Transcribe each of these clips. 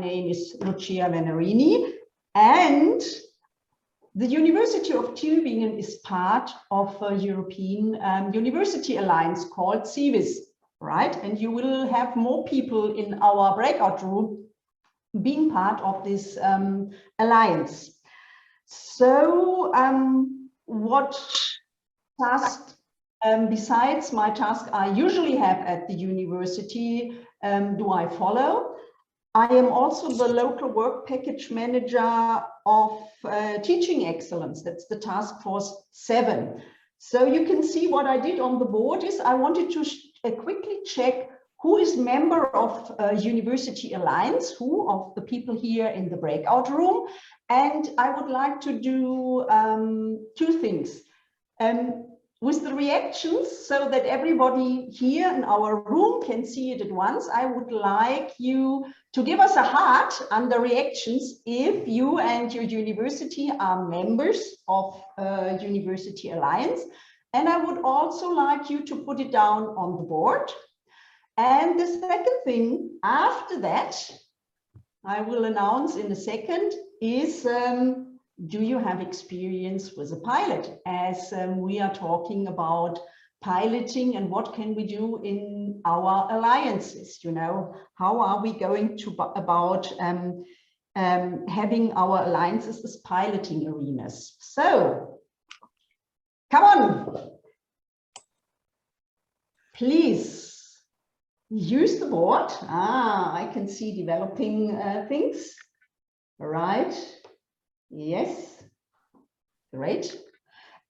name is Lucia VENNARINI, and the University of Tübingen is part of a European University Alliance called CIVIS, right? And you will have more people in our breakout room being part of this alliance. So what tasks besides my task I usually have at the university do I follow? I am also the local work package manager of teaching excellence. That's the task force 7. So you can see what I did on the board is I wanted to quickly check who is member of University Alliance, who of the people here in the breakout room. And I would like to do 2 things. With the reactions, so that everybody here in our room can see it at once, I would like you to give us a heart under reactions if you and your university are members of University Alliance. And I would also like you to put it down on the board. And the second thing after that, I will announce in a second, is do you have experience with a pilot? As we are talking about piloting and what can we do in our alliances, you know, how are we going to about having our alliances as piloting arenas. So come on, please use the board. I can see developing things. All right. Yes, great.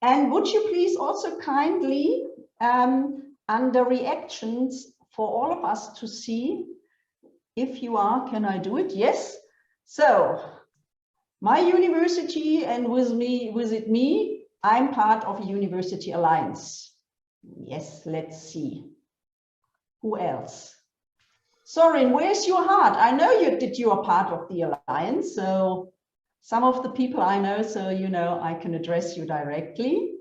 And would you please also kindly, under reactions, for all of us to see if you are, can I do it? Yes. So my university, and with it me, I'm part of a University Alliance. Yes, let's see. Who else? Sorin, where's your heart? I know that you are part of the Alliance, so some of the people I know, so you know I can address you directly.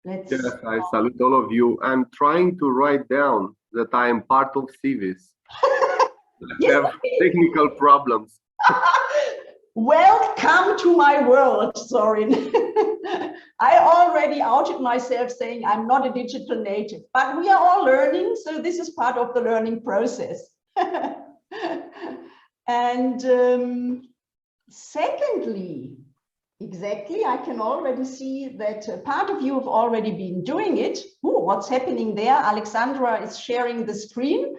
Yes, I salute all of you. I'm trying to write down that I am part of CIVIS. I have technical problems. Welcome to my world, Sorin. I already outed myself saying I'm not a digital native, but we are all learning, so this is part of the learning process. And secondly, exactly, I can already see that part of you have already been doing it. Ooh, what's happening there? Alexandra is sharing the screen.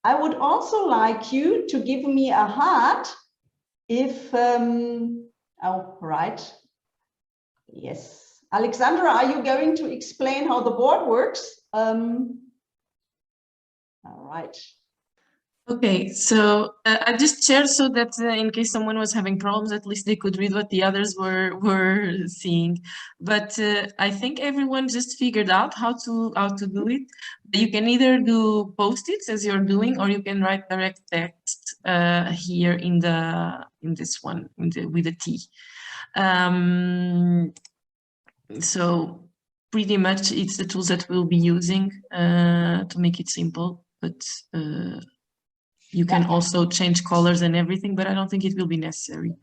I would also like you to give me a heart if, oh, right. Yes. Alexandra, are you going to explain how the board works? All right. Okay, so I just shared so that in case someone was having problems, at least they could read what the others were seeing. But I think everyone just figured out how to do it. You can either do post-its as you're doing, or you can write direct text here in this one with a T. So pretty much it's the tools that we'll be using to make it simple, but you can also change colors and everything, but I don't think it will be necessary.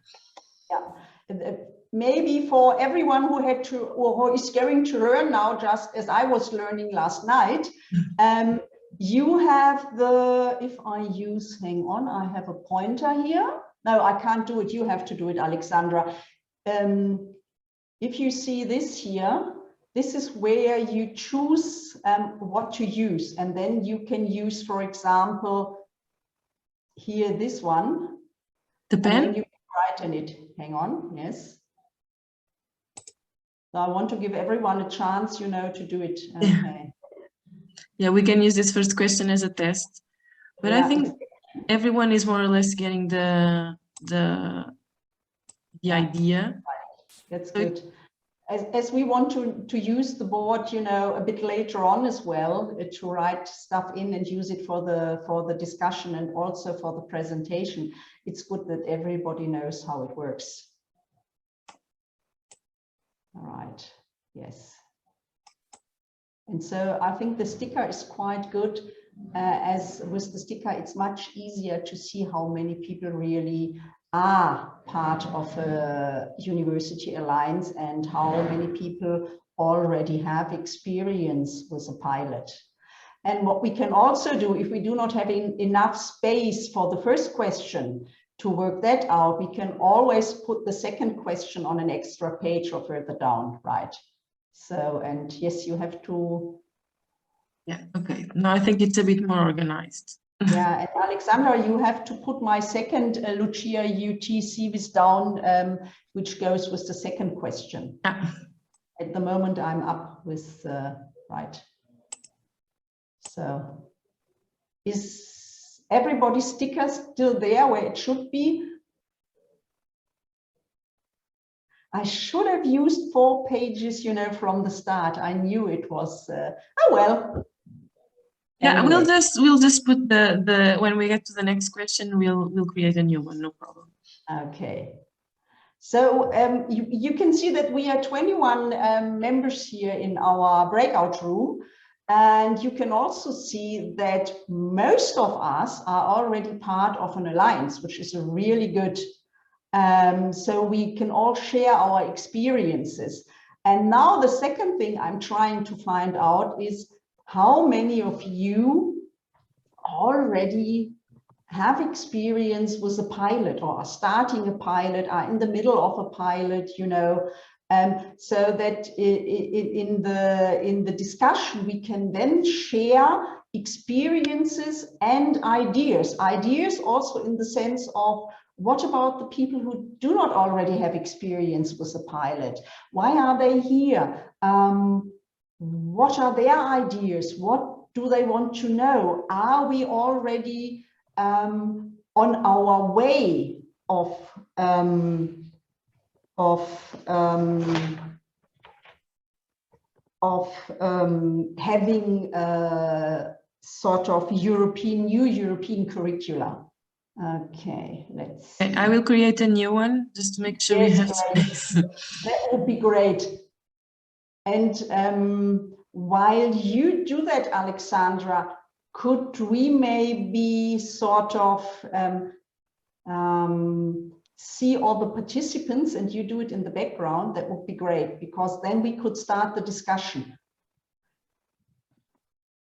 Yeah, maybe for everyone who had to, or who is going to learn now, just as I was learning last night, you have the, if I use, hang on, I have a pointer here. No, I can't do it. You have to do it, Alexandra. If you see this here, this is where you choose what to use. And then you can use, for example, here, this one. The pen? You can write in it. Hang on, yes. So I want to give everyone a chance, you know, to do it. Okay. Yeah, we can use this first question as a test. But yeah. I think everyone is more or less getting the idea. That's good. As we want to use the board, you know, a bit later on as well, to write stuff in and use it for the discussion and also for the presentation. It's good that everybody knows how it works. All right. Yes. And so I think the sticker is quite good. as with the sticker, it's much easier to see how many people really are part of a university alliance and how many people already have experience with a pilot. And what we can also do, if we do not have enough space for the first question to work that out, we can always put the second question on an extra page or further down, right? So, and yes, you have to. Yeah, okay. No, I think it's a bit more organized. Yeah, and Alexandra, you have to put my second Lucia UT CIVIS down, which goes with the second question. Yeah. At the moment, I'm up with, right. So, is everybody's sticker still there where it should be? I should have used 4 pages, you know, from the start. I knew it was, oh well. Yeah, Anyway. we'll just put the when we get to the next question, we'll create a new one, no problem. Okay. So you can see that we are 21 members here in our breakout room. And you can also see that most of us are already part of an alliance, which is really good. So we can all share our experiences. And now the second thing I'm trying to find out is how many of you already have experience with a pilot or are starting a pilot, are in the middle of a pilot, you know, so that in the discussion we can then share experiences and ideas. Ideas also in the sense of what about the people who do not already have experience with a pilot? Why are they here? What are their ideas? What do they want to know? Are we already on our way of having a sort of new European curricula? Okay, let's see. I will create a new one just to make sure we have space. That would be great. And while you do that, Alexandra, could we maybe sort of see all the participants and you do it in the background? That would be great, because then we could start the discussion.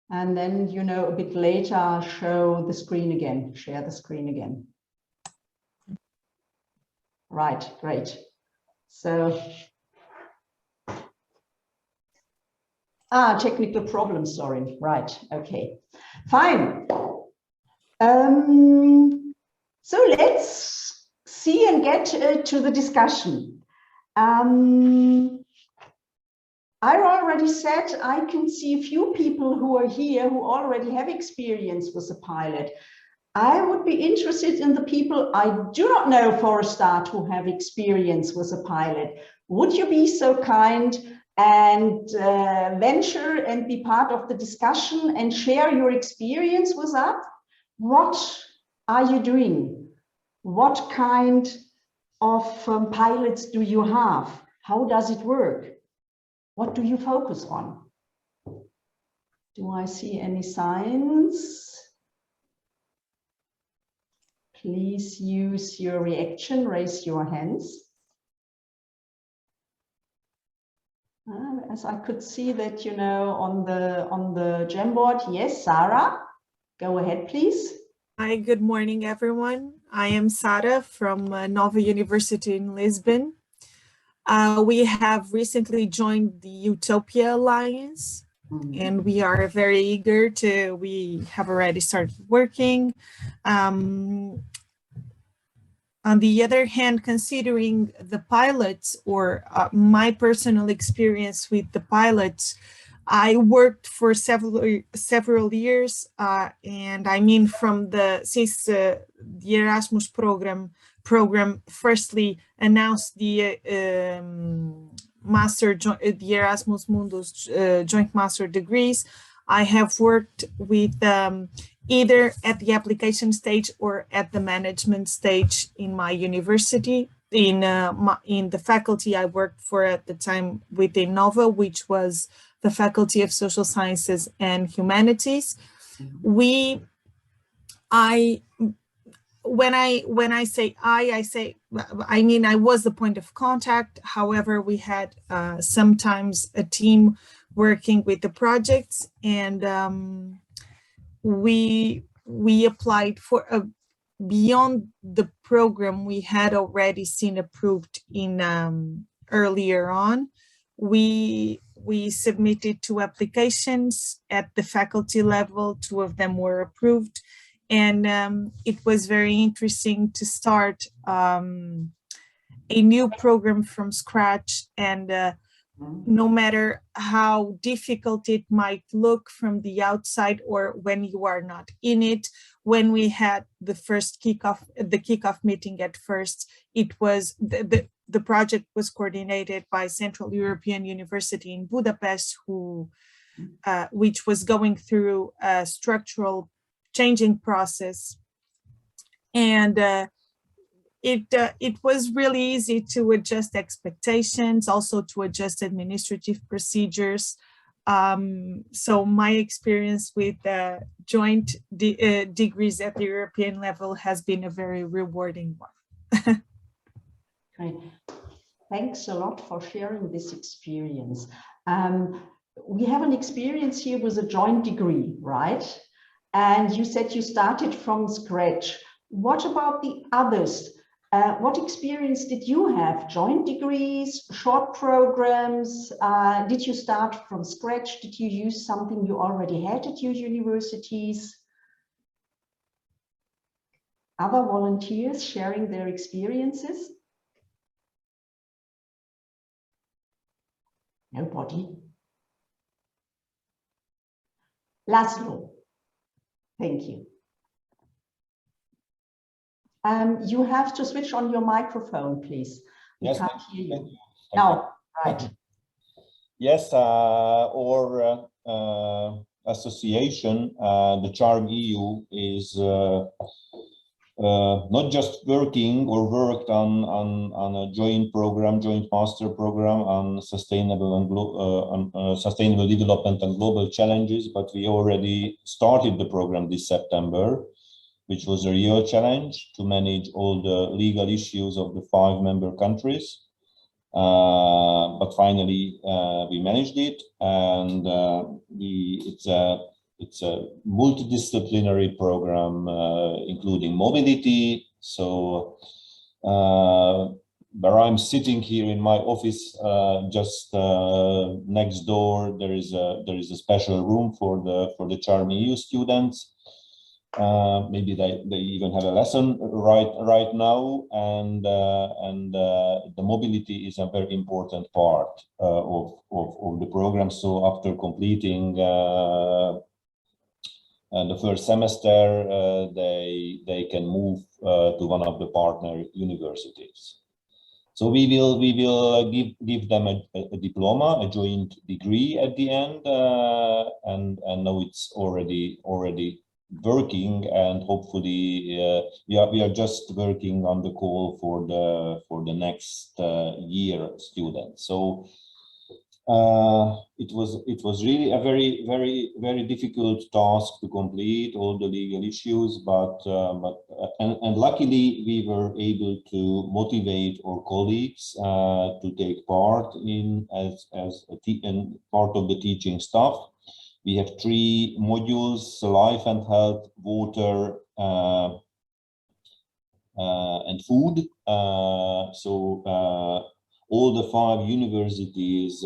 And then, you know, a bit later, show the screen again, share the screen again. Right, great. So, technical problem, sorry. Right, okay, fine. So let's see and get to the discussion. I already said I can see a few people who are here who already have experience with a pilot. I would be interested in the people I do not know for a start who have experience with a pilot. Would you be so kind and venture and be part of the discussion and share your experience with us? What are you doing? What kind of pilots do you have? How does it work? What do you focus on? Do I see any signs? Please use your reaction, raise your hands. As I could see that, you know, on the Jamboard. Yes, Sarah, go ahead, please. Hi, good morning, everyone. I am Sarah from Nova University in Lisbon. We have recently joined the Utopia Alliance, and we are very eager we have already started working. On the other hand, considering the pilots or my personal experience with the pilots, I worked for several years, and I mean since the Erasmus program firstly announced the Erasmus Mundus joint master degrees. I have worked with either at the application stage or at the management stage in my university. In the faculty I worked for at the time within Nova, which was the Faculty of Social Sciences and Humanities. When I say I mean I was the point of contact. However, we had sometimes a team working with the projects, and we applied for a beyond the program we had already seen approved in earlier on. We submitted 2 applications at the faculty level. 2 of them were approved, and it was very interesting to start a new program from scratch. And no matter how difficult it might look from the outside or when you are not in it, when we had the first kickoff meeting at first, it was the project was coordinated by Central European University in Budapest, which was going through a structural changing process, and it was really easy to adjust expectations, also to adjust administrative procedures. So my experience with joint degrees at the European level has been a very rewarding one. Great. Thanks a lot for sharing this experience. We have an experience here with a joint degree, right? And you said you started from scratch. What about the others? What experience did you have? Joint degrees, short programs? Did you start from scratch? Did you use something you already had at your universities? Other volunteers sharing their experiences? Nobody. Laszlo, thank you. You have to switch on your microphone, please. We Yes, can't hear you. thank you. Now, right. Yes, our association, the Charm EU, is not just working or worked on a joint program, joint master program on sustainable and sustainable development and global challenges, but we already started the program this September, which was a real challenge to manage all the legal issues of the 5 member countries. But finally, we managed it, and it's a multidisciplinary program, including mobility. So where I'm sitting here in my office, just next door, there is a special room for the Charm EU students. Maybe they even have a lesson right now, and the mobility is a very important part of the program. So after completing the first semester, they can move to one of the partner universities. So we will give them a diploma, a joint degree at the end, and now it's already working, and hopefully we are just working on the call for the next year students. So it was really a very difficult task to complete all the legal issues, but luckily we were able to motivate our colleagues to take part in as part of the teaching staff. We have 3 modules: life and health, water, and food. So all the 5 universities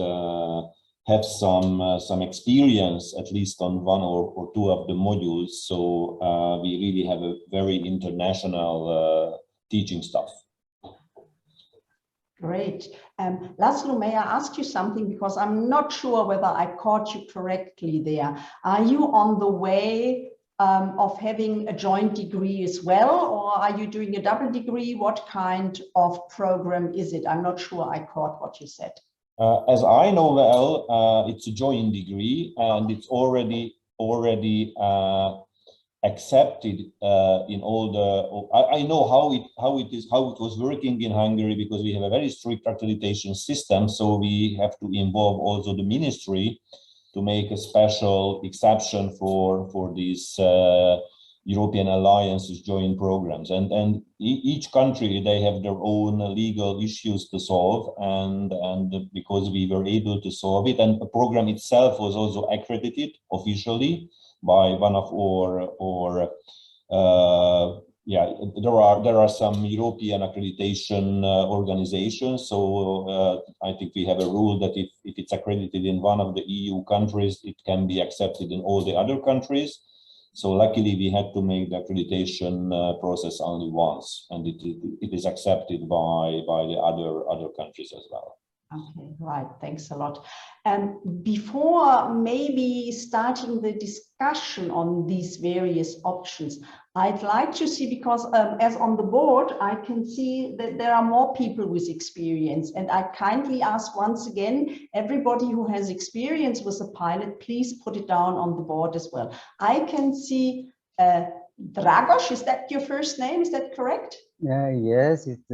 have some experience, at least on 1 or 2 of the modules. So we really have a very international teaching staff. Great. Laszlo, may I ask you something, because I'm not sure whether I caught you correctly there. Are you on the way of having a joint degree as well, or are you doing a double degree? What kind of program is it? I'm not sure I caught what you said. As I know well, it's a joint degree, and it's already accepted in all the. I know how it was working in Hungary, because we have a very strict accreditation system. So we have to involve also the ministry to make a special exception for these European alliances joint programs, and each country, they have their own legal issues to solve, and because we were able to solve it, and the program itself was also accredited officially by one of our yeah, there are some European accreditation organizations. So I think we have a rule that if it's accredited in one of the EU countries, it can be accepted in all the other countries. So luckily, we had to make the accreditation process only once, and it is accepted by the other countries as well. Okay, right. Thanks a lot. Before maybe starting the discussion on these various options, I'd like to see, because as on the board, I can see that there are more people with experience, and I kindly ask once again, everybody who has experience with a pilot, please put it down on the board as well. I can see Dragos, is that your first name? Is that correct? Yes, it's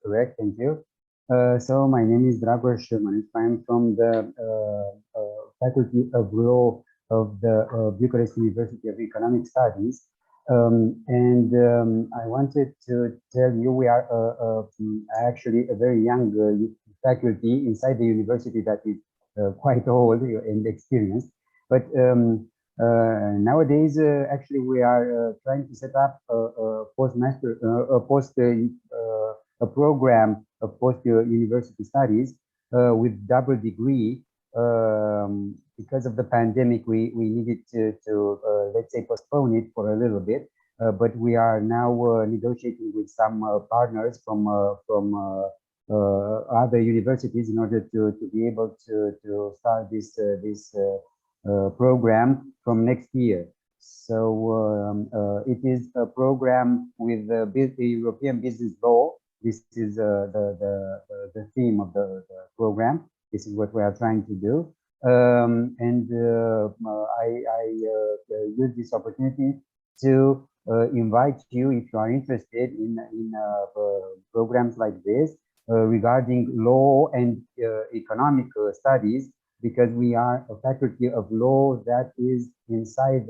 correct. Thank you. So my name is Dragos Șermănescu. I'm from the Faculty of Law of the Bucharest University of Economic Studies. I wanted to tell you we are actually a very young faculty inside the university that is quite old and experienced. But nowadays, actually, we are trying to set up a program of post-university studies with double degree. Because of the pandemic, we needed to let's say, postpone it for a little bit. But we are now negotiating with some partners from other universities in order to be able to start this program from next year. So it is a program with the European business law. This is the theme of the program. This is what we are trying to do. I use this opportunity to invite you, if you are interested in programs like this regarding law and economic studies, because we are a faculty of law that is inside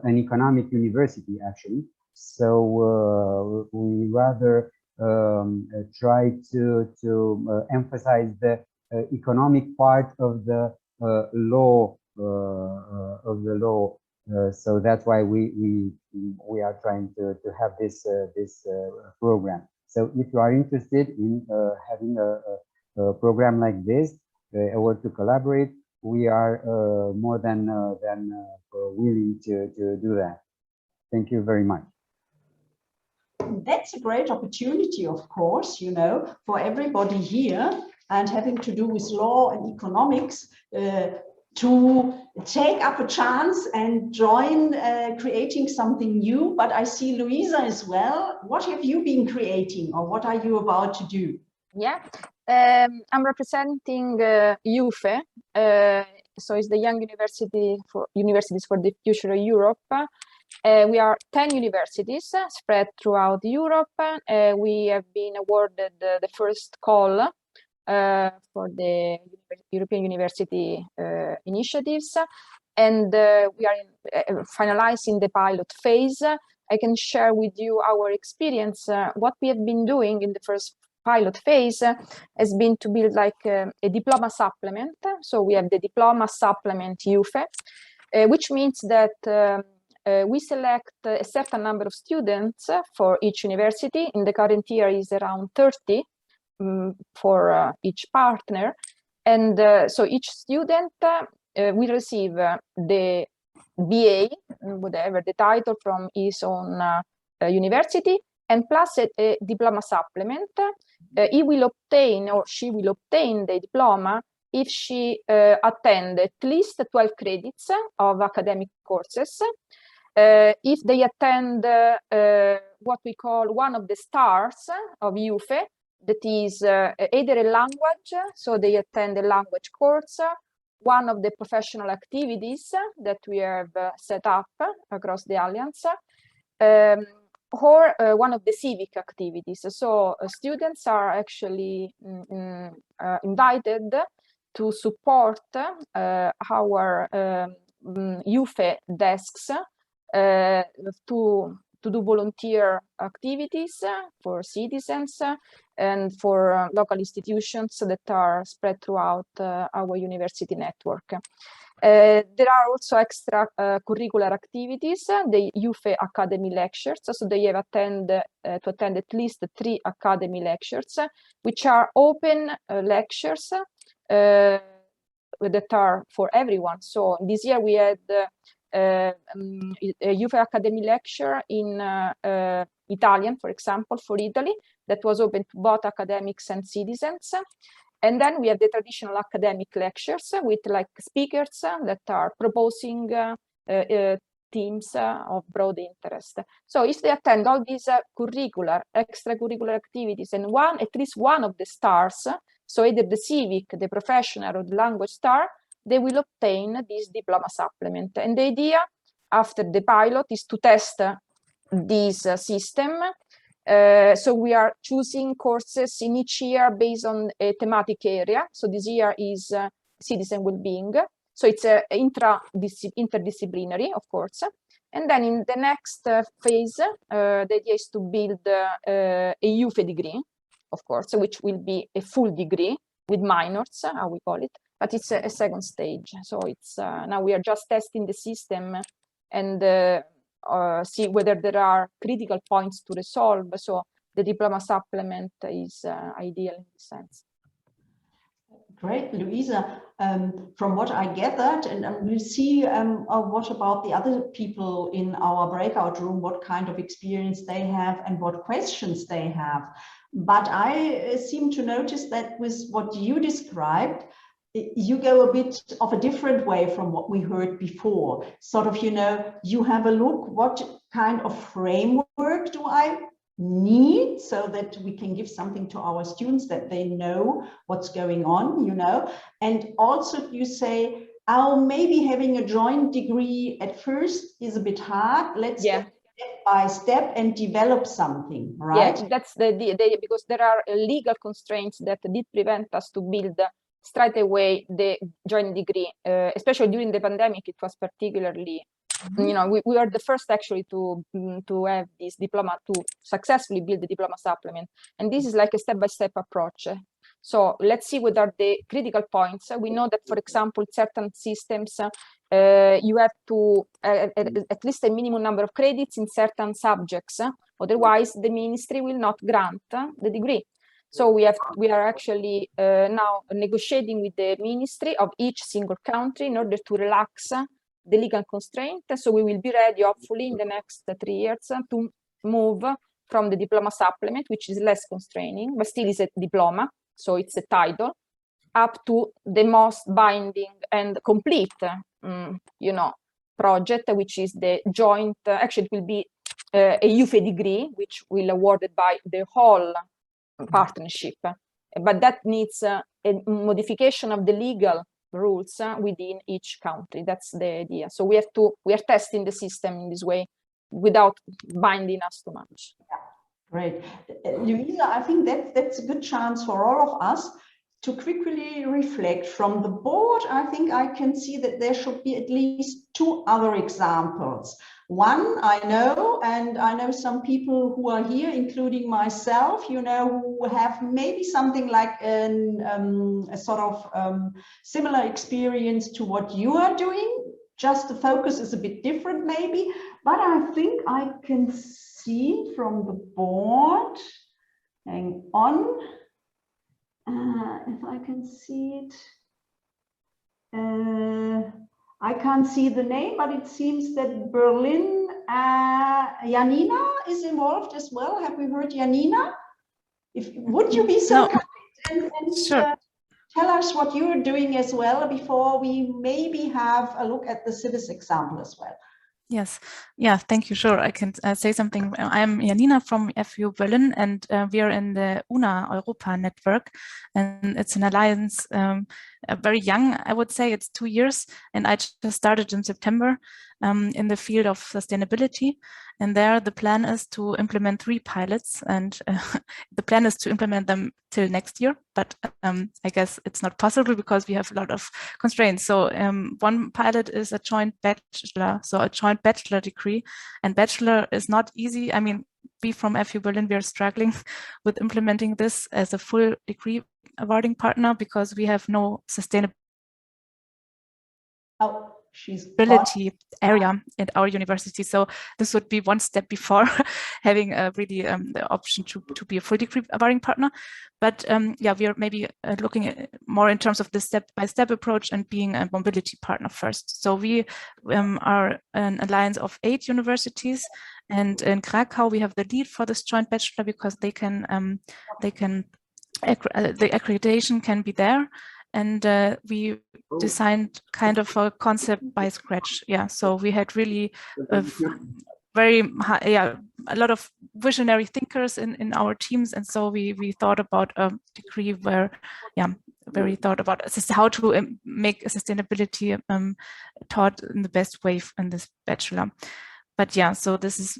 an economic university, actually. So we rather try to emphasize the economic part of the law so that's why we are trying to have this program. So if you are interested in having a program like this or to collaborate, we are more than willing to do that. Thank you very much. That's a great opportunity, of course, you know, for everybody here, and having to do with law and economics, to take up a chance and join creating something new. But I see Luisa as well. What have you been creating, or what are you about to do? Yeah, I'm representing UFE, so it's the Young Universities for the Future of Europe. We are 10 universities spread throughout Europe. We have been awarded the first call for the European University initiatives, and we are finalizing the pilot phase. I can share with you our experience. What we have been doing in the first pilot phase has been to build like a diploma supplement. So we have the Diploma Supplement UFE, which means that we select a certain number of students for each university. In the current year is around 30 for each partner. And so each student will receive the BA, whatever the title, from his own university, and plus a diploma supplement. He will obtain, or she will obtain, the diploma if she attend at least 12 credits of academic courses. If they attend what we call one of the stars of UFE, that is either a language, so they attend a language course, one of the professional activities that we have set up across the Alliance, or one of the civic activities. So students are actually invited to support our UFE desks to do volunteer activities for citizens and for local institutions that are spread throughout our university network. There are also extra curricular activities, the UFE Academy lectures, so they have to attend at least 3 academy lectures, which are open lectures that are for everyone. So this year we had a UFE Academy lecture in Italian, for example, for Italy, that was open to both academics and citizens. And then we have the traditional academic lectures with like speakers that are proposing themes of broad interest. So if they attend all these curricular, extracurricular activities and at least one of the stars, so either the civic, the professional or the language star, they will obtain this diploma supplement. And the idea after the pilot is to test this system. So we are choosing courses in each year based on a thematic area. So this year is citizen well-being. So it's interdisciplinary, of course. And then in the next phase, the idea is to build a UFE degree, of course, which will be a full degree with minors, how we call it. But it's a second stage. So it's now we are just testing the system and see whether there are critical points to resolve. So the diploma supplement is ideal in this sense. Great, Luisa. From what I gathered, and we'll see what about the other people in our breakout room, what kind of experience they have and what questions they have. But I seem to notice that with what you described, you go a bit of a different way from what we heard before. Sort of, you know, you have a look, what kind of framework do I need so that we can give something to our students that they know what's going on, you know. And also you say, oh, maybe having a joint degree at first is a bit hard. Let's go step by step and develop something, right? Yeah, that's the idea, because there are legal constraints that did prevent us to build straight away the joint degree, especially during the pandemic. It was particularly, you know, we were the first actually to have this diploma, to successfully build the diploma supplement. And this is like a step-by-step approach. So let's see what are the critical points. We know that, for example, certain systems, you have to at least a minimum number of credits in certain subjects. Otherwise, the ministry will not grant the degree. So we are actually now negotiating with the ministry of each single country in order to relax the legal constraint. So we will be ready, hopefully, in the next 3 years to move from the diploma supplement, which is less constraining, but still is a diploma, so it's a title, up to the most binding and complete, you know, project, which is the joint. Actually, it will be a UFE degree, which will be awarded by the whole partnership, but that needs a modification of the legal rules within each country. That's the idea. So we are testing the system in this way without binding us too much. Yeah, great. Luisa, I think that's a good chance for all of us to quickly reflect. From the board, I think I can see that there should be at least 2 other examples. One I know, and I know some people who are here, including myself, you know, who have maybe something like a sort of similar experience to what you are doing. Just the focus is a bit different maybe, but I think I can see from the board. Hang on. If I can see it, I can't see the name, but it seems that Berlin, Janina is involved as well. Have we heard Janina? Would you be so kind and Sure. Tell us what you're doing as well before we maybe have a look at the civis example as well? Yes, yeah, thank you. Sure, I can say something. I'm Janina from FU Berlin, and we are in the UNA Europa network, and it's an alliance, very young, I would say. It's 2 years, and I just started in September. in the field of sustainability. And there the plan is to implement 3 pilots, and the plan is to implement them till next year. But I guess it's not possible because we have a lot of constraints. So one pilot is a joint bachelor, so a joint bachelor degree, and bachelor is not easy. I mean, we from FU Berlin, we are struggling with implementing this as a full degree awarding partner because we have no sustainability area at our university. So this would be one step before having really the option to be a full degree awarding partner. But yeah, we are maybe looking at more in terms of the step-by-step approach and being a mobility partner first. So we are an alliance of 8 universities, and in Krakow we have the lead for this joint bachelor because the accreditation can be there. And we designed kind of a concept by scratch. Yeah, so we had really a lot of visionary thinkers in our teams, and so we thought about a degree where, where we thought about how to make sustainability taught in the best way in this bachelor. But yeah, so this is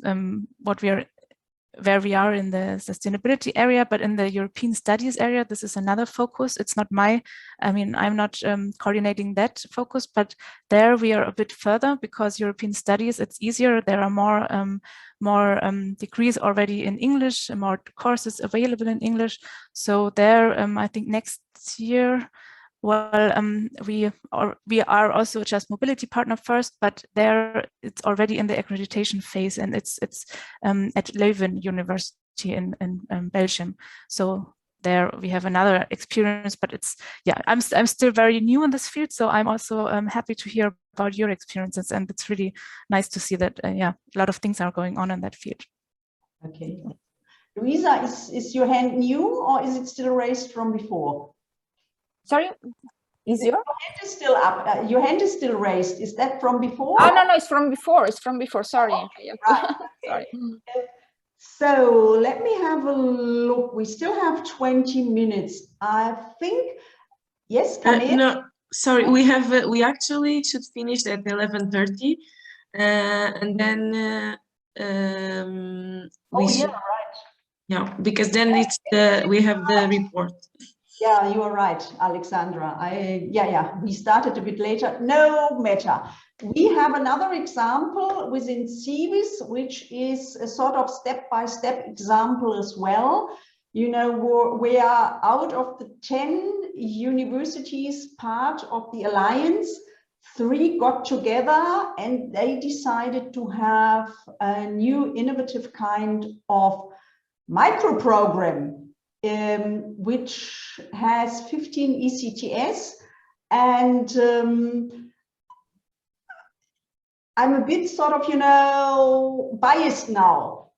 where we are in the sustainability area, but in the European studies area, this is another focus. It's not I'm not coordinating that focus, but there we are a bit further because European studies, it's easier. There are more degrees already in English, more courses available in English. So there, I think next year, well, we are also just mobility partner first, but there it's already in the accreditation phase, and it's at Leuven University in Belgium. So there we have another experience, but it's I'm still very new in this field, so I'm also happy to hear about your experiences, and it's really nice to see that a lot of things are going on in that field. Okay, Luisa, is your hand new or is it still raised from before? Sorry, your hand is still up. Your hand is still raised. Is that from before? Oh no, it's from before. It's from before. Sorry. Okay, right. Sorry. So let me have a look. We still have 20 minutes. I think. Yes, come in. No, sorry. We actually should finish at 11:30, and then we should. Right. Yeah, because then it's we have the report. Yeah, you are right, Alexandra. We started a bit later. No matter. We have another example within CIVIS, which is a sort of step-by-step example as well. You know, we are out of the 10 universities part of the Alliance, 3 got together and they decided to have a new innovative kind of micro program, which has 15 ECTS, and I'm a bit sort of, biased now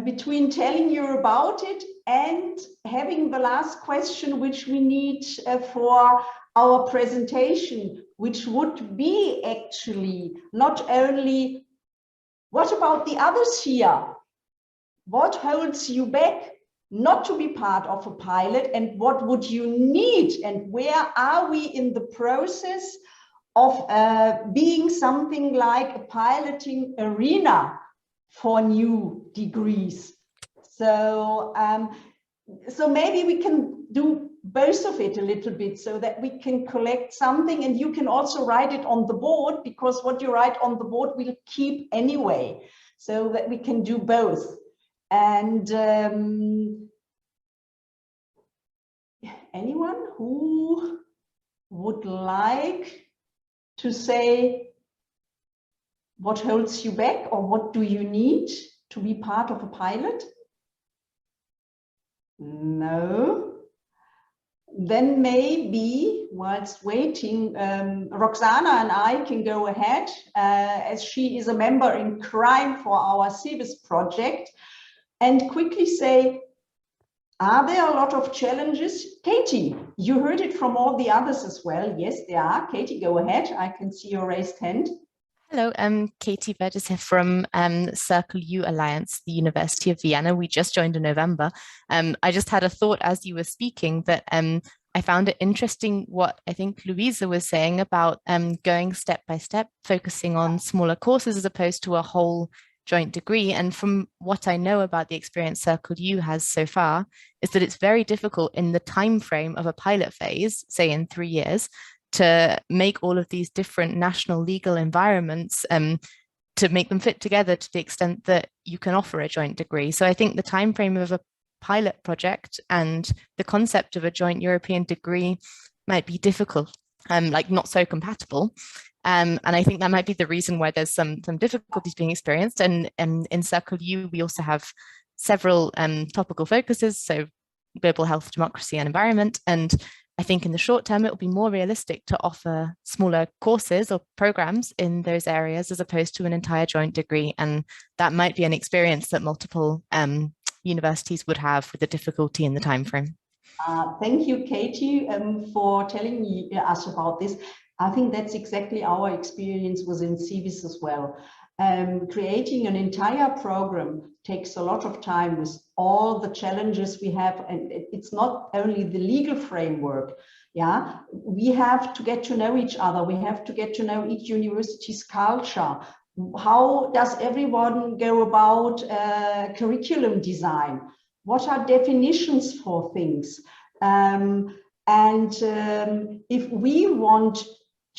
between telling you about it and having the last question which we need for our presentation, which would be actually not only what about the others here? What holds you back not to be part of a pilot, and what would you need, and where are we in the process of being something like a piloting arena for new degrees? So so maybe we can do both of it a little bit so that we can collect something, and you can also write it on the board, because what you write on the board we'll keep anyway, so that we can do both. And anyone who would like to say what holds you back, or what do you need to be part of a pilot? No. Then maybe whilst waiting, Roxana and I can go ahead, as she is a member in crime for our CIVIS project, and quickly say, are there a lot of challenges? Katie, you heard it from all the others as well. Yes, there are. Katie, go ahead. I can see your raised hand. Hello, I'm Katie Burgess from Circle U Alliance, the University of Vienna. We just joined in November. I just had a thought as you were speaking that I found it interesting what I think Louisa was saying about going step by step, focusing on smaller courses as opposed to a whole joint degree. And from what I know about the experience Circle U has so far, is that it's very difficult in the time frame of a pilot phase, say in 3 years, to make all of these different national legal environments to make them fit together to the extent that you can offer a joint degree. So I think the time frame of a pilot project and the concept of a joint European degree might be difficult, like not so compatible. And I think that might be the reason why there's some difficulties being experienced. And in Circle U, we also have several topical focuses, so global health, democracy, and environment. And I think in the short term, it will be more realistic to offer smaller courses or programs in those areas as opposed to an entire joint degree. And that might be an experience that multiple universities would have with the difficulty in the time frame. Thank you, Katie, for telling us about this. I think that's exactly our experience within CIVIS as well. Creating an entire program takes a lot of time with all the challenges we have, and it's not only the legal framework. Yeah, we have to get to know each other. We have to get to know each university's culture. How does everyone go about curriculum design? What are definitions for things? If we want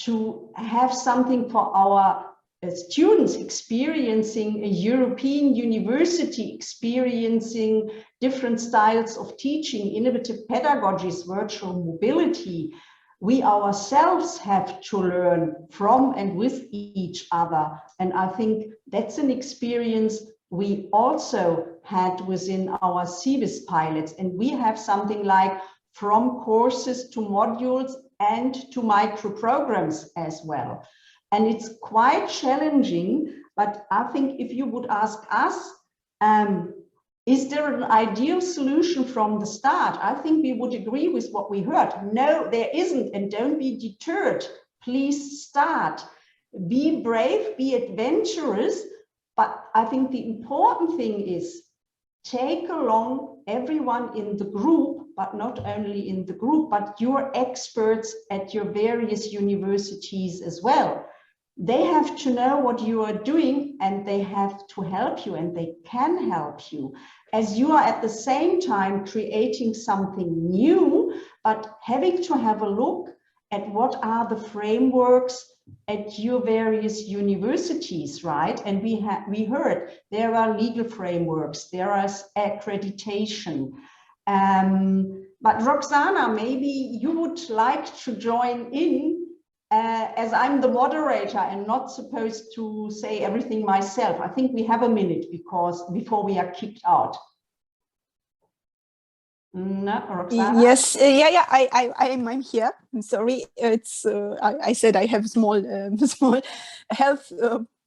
to have something for our students experiencing a European university, experiencing different styles of teaching, innovative pedagogies, virtual mobility, we ourselves have to learn from and with each other. And I think that's an experience we also had within our CIVIS pilots. And we have something like from courses to modules and to micro programs as well. And it's quite challenging, but I think if you would ask us, is there an ideal solution from the start? I think we would agree with what we heard. No, there isn't, and don't be deterred. Please start. Be brave, be adventurous, but I think the important thing is take along everyone in the group, but not only in the group, but your experts at your various universities as well. They have to know what you are doing and they have to help you, and they can help you as you are at the same time creating something new, but having to have a look at what are the frameworks at your various universities, right? And we heard there are legal frameworks, there is accreditation. But Roxana, maybe you would like to join in as I'm the moderator and not supposed to say everything myself. I think we have a minute before we are kicked out. No, Roxana? Yes, I'm here. I'm sorry. It's I said I have small health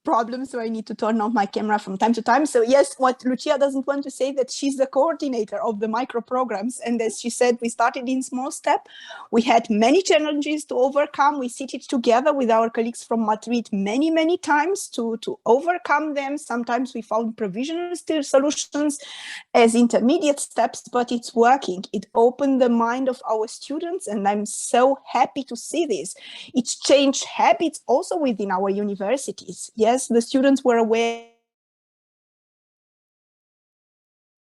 problems, so I need to turn off my camera from time to time. So yes, what Lucia doesn't want to say that she's the coordinator of the micro programs, and as she said, we started in small step. We had many challenges to overcome. We sit together with our colleagues from Madrid many times to overcome them. Sometimes we found provisional solutions as intermediate steps, but it's working. It opened the mind of our students, and I'm so happy to see this. It's changed habits also within our universities. Yes, the students were aware